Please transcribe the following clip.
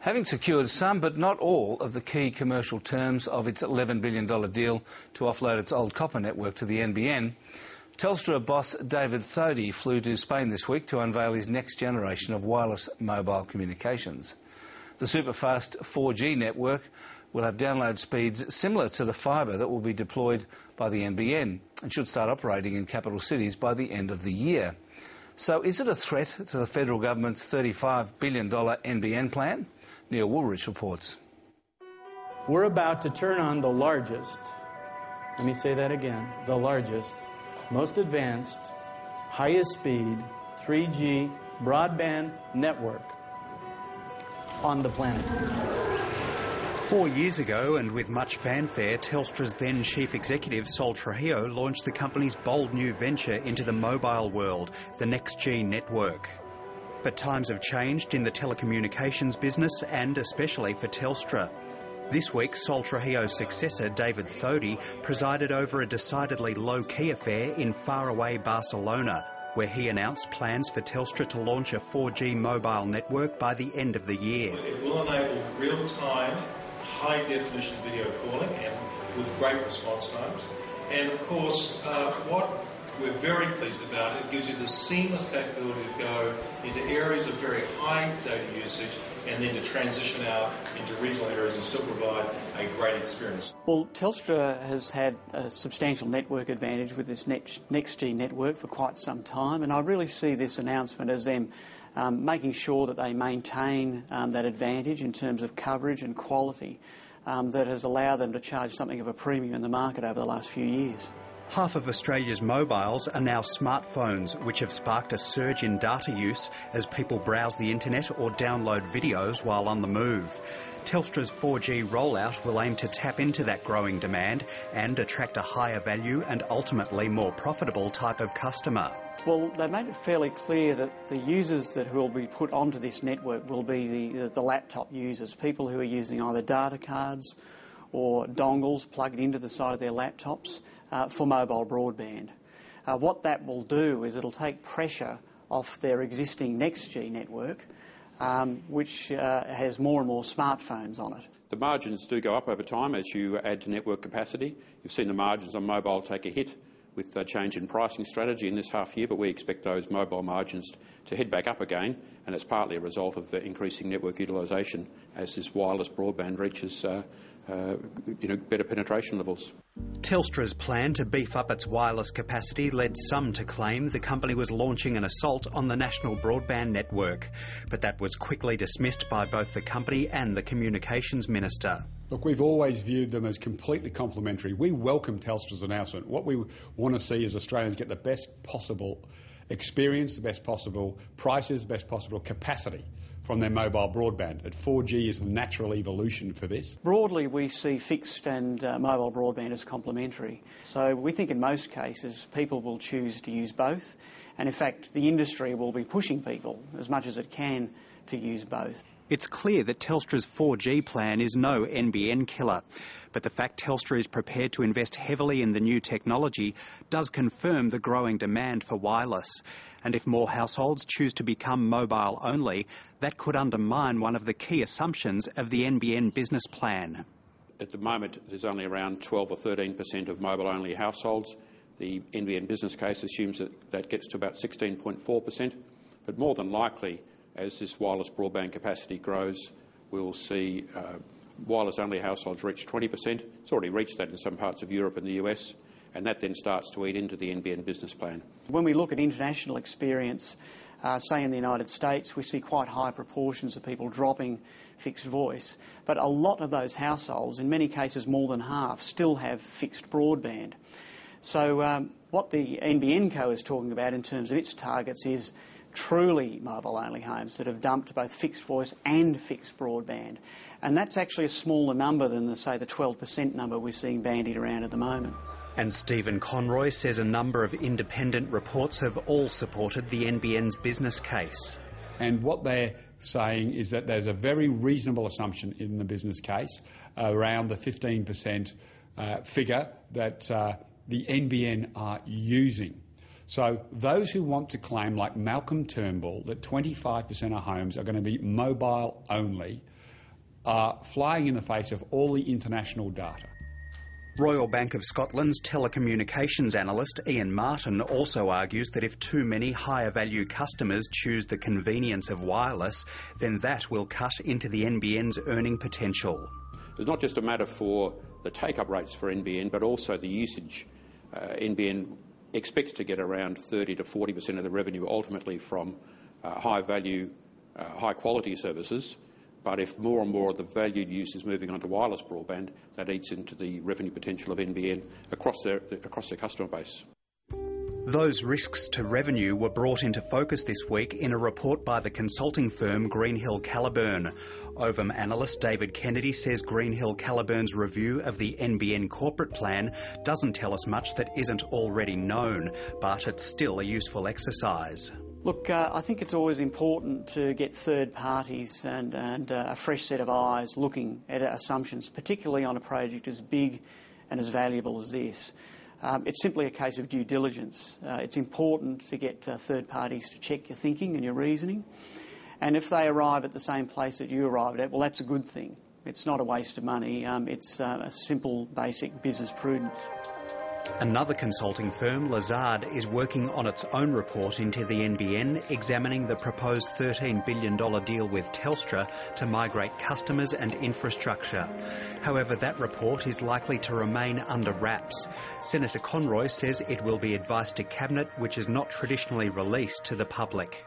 Having secured some but not all of the key commercial terms of its $11 billion deal to offload its old copper network to the NBN, Telstra boss David Thodey flew to Spain this week to unveil his next generation of wireless mobile communications. The superfast 4G network will have download speeds similar to the fibre that will be deployed by the NBN and should start operating in capital cities by the end of the year. So is it a threat to the federal government's $35 billion NBN plan? Neil Woolrich reports. We're about to turn on the largest, let me say that again, the largest, most advanced, highest speed 3G broadband network on the planet. 4 years ago, and with much fanfare, Telstra's then Chief Executive, Sol Trujillo, launched the company's bold new venture into the mobile world, the NextG network. But times have changed in the telecommunications business and especially for Telstra. This week, Sol Trujillo's successor, David Thodey, presided over a decidedly low-key affair in faraway Barcelona, where he announced plans for Telstra to launch a 4G mobile network by the end of the year. It will enable real-time, high-definition video calling and with great response times. And of course, what we're very pleased about, it gives you the seamless capability to go into areas of very high data usage and then to transition out into regional areas and still provide a great experience. Well, Telstra has had a substantial network advantage with this NextG network for quite some time, and I really see this announcement as them making sure that they maintain that advantage in terms of coverage and quality that has allowed them to charge something of a premium in the market over the last few years. Half of Australia's mobiles are now smartphones, which have sparked a surge in data use as people browse the internet or download videos while on the move. Telstra's 4G rollout will aim to tap into that growing demand and attract a higher value and ultimately more profitable type of customer. Well, they made it fairly clear that the users that will be put onto this network will be the laptop users, people who are using either data cards or dongles plugged into the side of their laptops for mobile broadband. What that will do is it'll take pressure off their existing NextG network, which has more and more smartphones on it. The margins do go up over time as you add to network capacity. You've seen the margins on mobile take a hit with the change in pricing strategy in this half year, but we expect those mobile margins to head back up again, and it's partly a result of the increasing network utilisation as this wireless broadband reaches better penetration levels. Telstra's plan to beef up its wireless capacity led some to claim the company was launching an assault on the national broadband network, but that was quickly dismissed by both the company and the communications minister. Look, we've always viewed them as completely complementary. We welcome Telstra's announcement. What we want to see is Australians get the best possible experience, the best possible prices, the best possible capacity from their mobile broadband. And 4G is the natural evolution for this. Broadly, we see fixed and mobile broadband as complementary. So we think in most cases people will choose to use both. And in fact, the industry will be pushing people as much as it can to use both. It's clear that Telstra's 4G plan is no NBN killer, but the fact Telstra is prepared to invest heavily in the new technology does confirm the growing demand for wireless. And if more households choose to become mobile only, that could undermine one of the key assumptions of the NBN business plan. At the moment, there's only around 12 or 13% of mobile-only households. The NBN business case assumes that gets to about 16.4%, but more than likely, as this wireless broadband capacity grows, we'll see wireless-only households reach 20%. It's already reached that in some parts of Europe and the US, and that then starts to eat into the NBN business plan. When we look at international experience, say in the United States, we see quite high proportions of people dropping fixed voice, but a lot of those households, in many cases more than half, still have fixed broadband. So what the NBN Co is talking about in terms of its targets is truly mobile-only homes that have dumped both fixed voice and fixed broadband. And that's actually a smaller number than, say, the 12% number we're seeing bandied around at the moment. And Stephen Conroy says a number of independent reports have all supported the NBN's business case. And what they're saying is that there's a very reasonable assumption in the business case around the 15% figure that the NBN are using. So those who want to claim, like Malcolm Turnbull, that 25% of homes are going to be mobile only, are flying in the face of all the international data. Royal Bank of Scotland's telecommunications analyst Ian Martin also argues that if too many higher value customers choose the convenience of wireless, then that will cut into the NBN's earning potential. It's not just a matter for the take-up rates for NBN, but also the usage. NBN expects to get around 30 to 40% of the revenue ultimately from high-value, high-quality services. But if more and more of the valued use is moving onto wireless broadband, that eats into the revenue potential of NBN across their customer base. Those risks to revenue were brought into focus this week in a report by the consulting firm Greenhill Caliburn. Ovum analyst David Kennedy says Greenhill Caliburn's review of the NBN corporate plan doesn't tell us much that isn't already known, but it's still a useful exercise. Look, I think it's always important to get third parties and a fresh set of eyes looking at assumptions, particularly on a project as big and as valuable as this. It's simply a case of due diligence. It's important to get third parties to check your thinking and your reasoning. And if they arrive at the same place that you arrived at, well, that's a good thing. It's not a waste of money. It's a simple, basic business prudence. Another consulting firm, Lazard, is working on its own report into the NBN, examining the proposed $13 billion deal with Telstra to migrate customers and infrastructure. However, that report is likely to remain under wraps. Senator Conroy says it will be advice to Cabinet which is not traditionally released to the public.